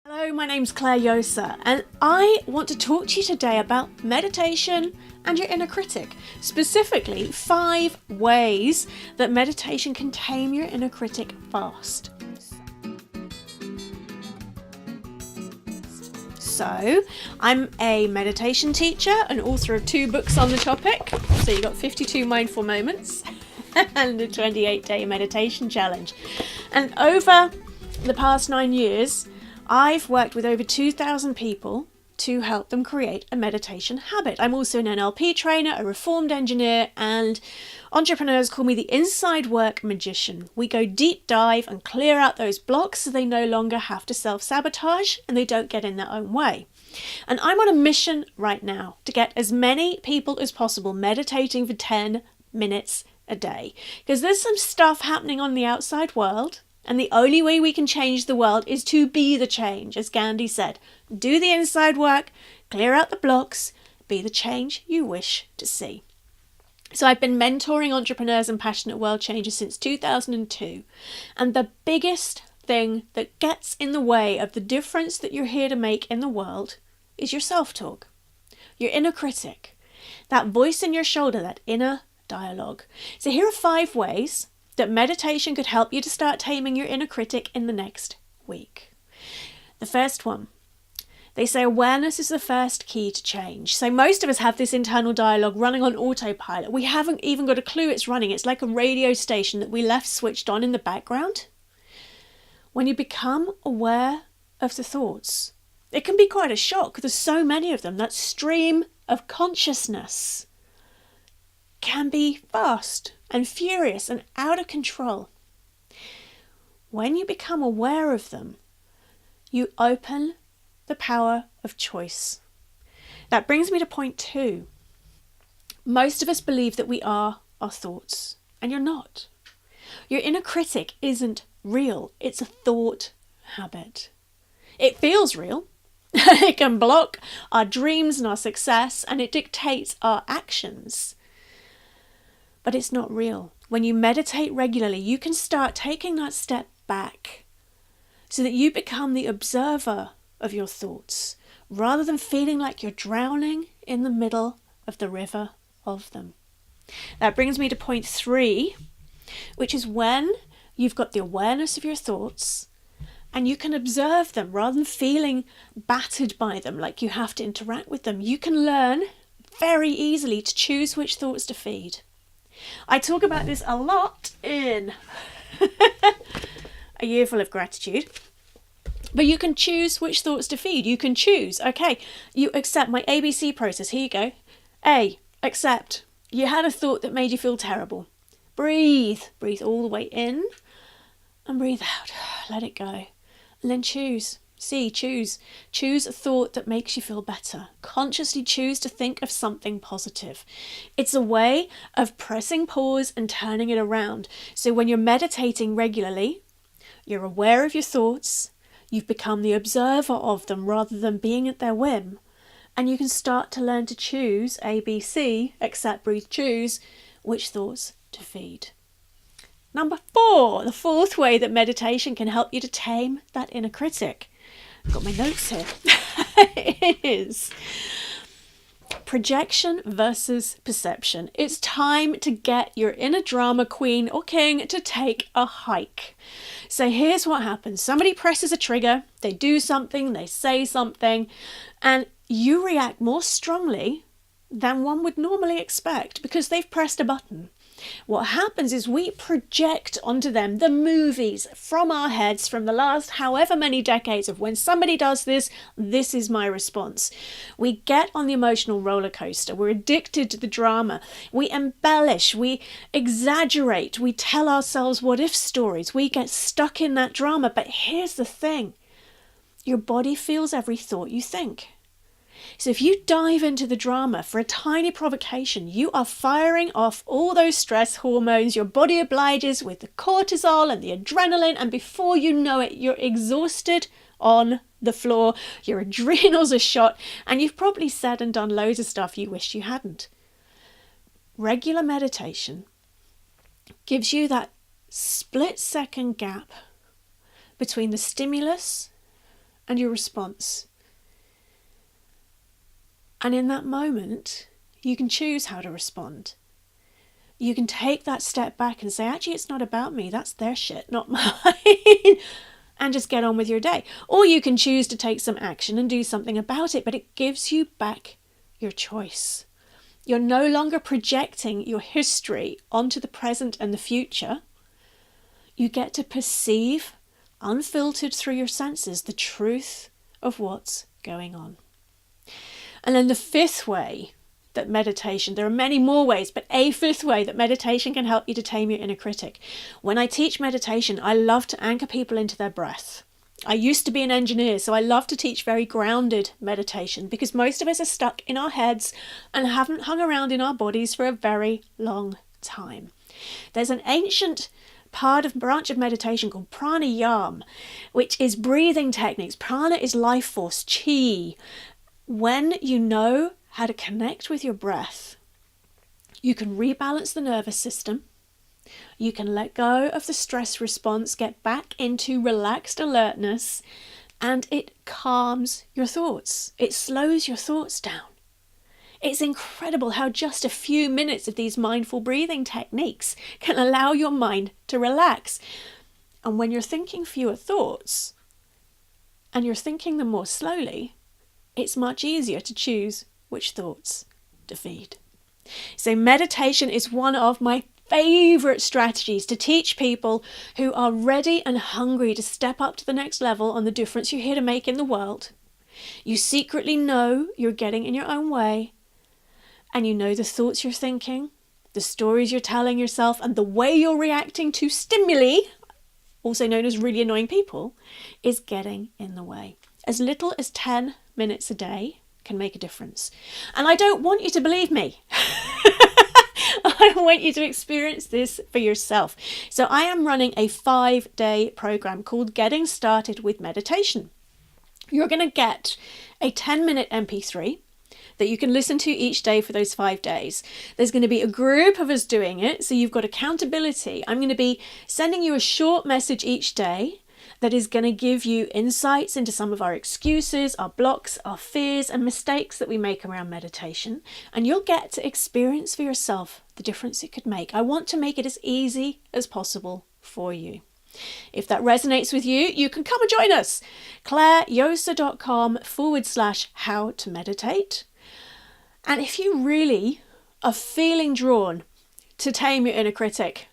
Hello, my name's Claire Yosa, and I want to talk to you today about meditation and your inner critic. Specifically, 5 ways that meditation can tame your inner critic fast. So, I'm a meditation teacher and author of 2 books on the topic. So you got 52 mindful moments and a 28-day meditation challenge. And over the past 9 years, I've worked with over 2,000 people to help them create a meditation habit. I'm also an NLP trainer, a reformed engineer, and entrepreneurs call me the inside work magician. We go deep dive and clear out those blocks so they no longer have to self-sabotage and they don't get in their own way. And I'm on a mission right now to get as many people as possible meditating for 10 minutes a day. Because there's some stuff happening on the outside world, and the only way we can change the world is to be the change, as Gandhi said. Do the inside work, clear out the blocks, be the change you wish to see. So I've been mentoring entrepreneurs and passionate world changers since 2002. And the biggest thing that gets in the way of the difference that you're here to make in the world is your self-talk, your inner critic, that voice in your shoulder, that inner dialogue. So here are 5 ways that meditation could help you to start taming your inner critic in the next week. The first one, they say awareness is the first key to change. So most of us have this internal dialogue running on autopilot. We haven't even got a clue it's running. It's like a radio station that we left switched on in the background. When you become aware of the thoughts, it can be quite a shock. There's so many of them. That stream of consciousness can be fast and furious and out of control. When you become aware of them, you open the power of choice. That brings me to point 2. Most of us believe that we are our thoughts, and you're not. Your inner critic isn't real. It's a thought habit. It feels real. It can block our dreams and our success, and it dictates our actions. But it's not real. When you meditate regularly, you can start taking that step back so that you become the observer of your thoughts rather than feeling like you're drowning in the middle of the river of them. That brings me to point 3, which is when you've got the awareness of your thoughts and you can observe them rather than feeling battered by them, like you have to interact with them. You can learn very easily to choose which thoughts to feed. I talk about this a lot in A Year Full of Gratitude. But you can choose which thoughts to feed. You can choose, okay, you accept my ABC process. Here you go. A, accept. You had a thought that made you feel terrible. Breathe. Breathe all the way in and breathe out. Let it go. And then choose. C, choose. Choose a thought that makes you feel better. Consciously choose to think of something positive. It's a way of pressing pause and turning it around. So when you're meditating regularly, you're aware of your thoughts, you've become the observer of them rather than being at their whim, and you can start to learn to choose, A, B, C, accept, breathe, choose, which thoughts to feed. Number 4, the 4th way that meditation can help you to tame that inner critic. I've got my notes here. It is projection versus perception. It's time to get your inner drama queen or king to take a hike. So here's what happens. Somebody presses a trigger, they do something, they say something, and you react more strongly than one would normally expect because they've pressed a button. What happens is we project onto them the movies from our heads from the last however many decades of when somebody does this, this is my response. We get on the emotional roller coaster. We're addicted to the drama. We embellish, we exaggerate, we tell ourselves what if stories. We get stuck in that drama. But here's the thing. Your body feels every thought you think. So if you dive into the drama for a tiny provocation, you are firing off all those stress hormones. Your body obliges with the cortisol and the adrenaline, and before you know it, you're exhausted on the floor, your adrenals are shot, and you've probably said and done loads of stuff you wish you hadn't. Regular meditation gives you that split-second gap between the stimulus and your response. And in that moment, you can choose how to respond. You can take that step back and say, actually, it's not about me. That's their shit, not mine. And just get on with your day. Or you can choose to take some action and do something about it, but it gives you back your choice. You're no longer projecting your history onto the present and the future. You get to perceive, unfiltered through your senses, the truth of what's going on. And then the fifth way that meditation, there are many more ways, but a fifth way that meditation can help you to tame your inner critic. When I teach meditation, I love to anchor people into their breath. I used to be an engineer, so I love to teach very grounded meditation because most of us are stuck in our heads and haven't hung around in our bodies for a very long time. There's an ancient branch of meditation called pranayama, which is breathing techniques. Prana is life force, chi. When you know how to connect with your breath, you can rebalance the nervous system. You can let go of the stress response, get back into relaxed alertness, and it calms your thoughts. It slows your thoughts down. It's incredible how just a few minutes of these mindful breathing techniques can allow your mind to relax. And when you're thinking fewer thoughts, and you're thinking them more slowly, it's much easier to choose which thoughts to feed. So meditation is one of my favorite strategies to teach people who are ready and hungry to step up to the next level on the difference you're here to make in the world. You secretly know you're getting in your own way, and you know the thoughts you're thinking, the stories you're telling yourself, and the way you're reacting to stimuli, also known as really annoying people, is getting in the way. As little as 10 minutes a day can make a difference. And I don't want you to believe me. I want you to experience this for yourself. So I am running a 5-day program called Getting Started with Meditation. You're going to get a 10-minute MP3 that you can listen to each day for those 5 days. There's going to be a group of us doing it, so you've got accountability. I'm going to be sending you a short message each day that is going to give you insights into some of our excuses, our blocks, our fears and mistakes that we make around meditation. And you'll get to experience for yourself the difference it could make. I want to make it as easy as possible for you. If that resonates with you, you can come and join us. clairejosa.com/how-to-meditate. And if you really are feeling drawn to tame your inner critic,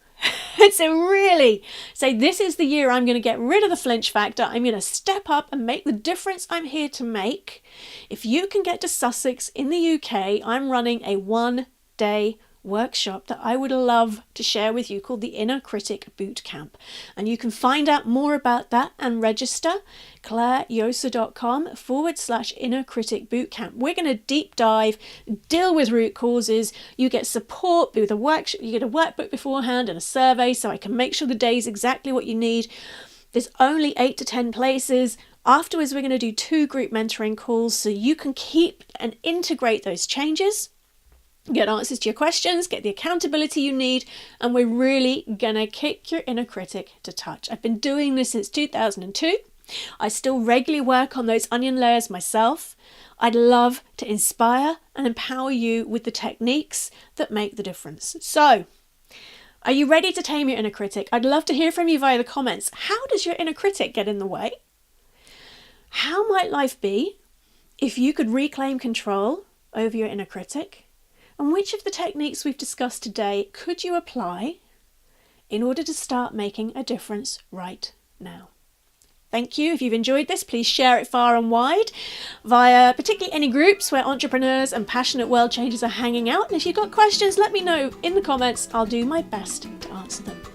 so really say, this is the year I'm going to get rid of the flinch factor. I'm going to step up and make the difference I'm here to make. If you can get to Sussex in the UK, I'm running a 1-day workshop that I would love to share with you called the Inner Critic Bootcamp. And you can find out more about that and register clairejosa.com/Inner Critic Bootcamp. We're going to deep dive, deal with root causes. You get support with a workshop, you get a workbook beforehand and a survey so I can make sure the day is exactly what you need. There's only 8 to 10 places. Afterwards, we're going to do 2 group mentoring calls so you can keep and integrate those changes, get answers to your questions, get the accountability you need, and we're really gonna kick your inner critic to touch. I've been doing this since 2002. I still regularly work on those onion layers myself. I'd love to inspire and empower you with the techniques that make the difference. So, are you ready to tame your inner critic? I'd love to hear from you via the comments. How does your inner critic get in the way? How might life be if you could reclaim control over your inner critic? And which of the techniques we've discussed today could you apply in order to start making a difference right now? Thank you. If you've enjoyed this, please share it far and wide via particularly any groups where entrepreneurs and passionate world changers are hanging out. And if you've got questions, let me know in the comments. I'll do my best to answer them.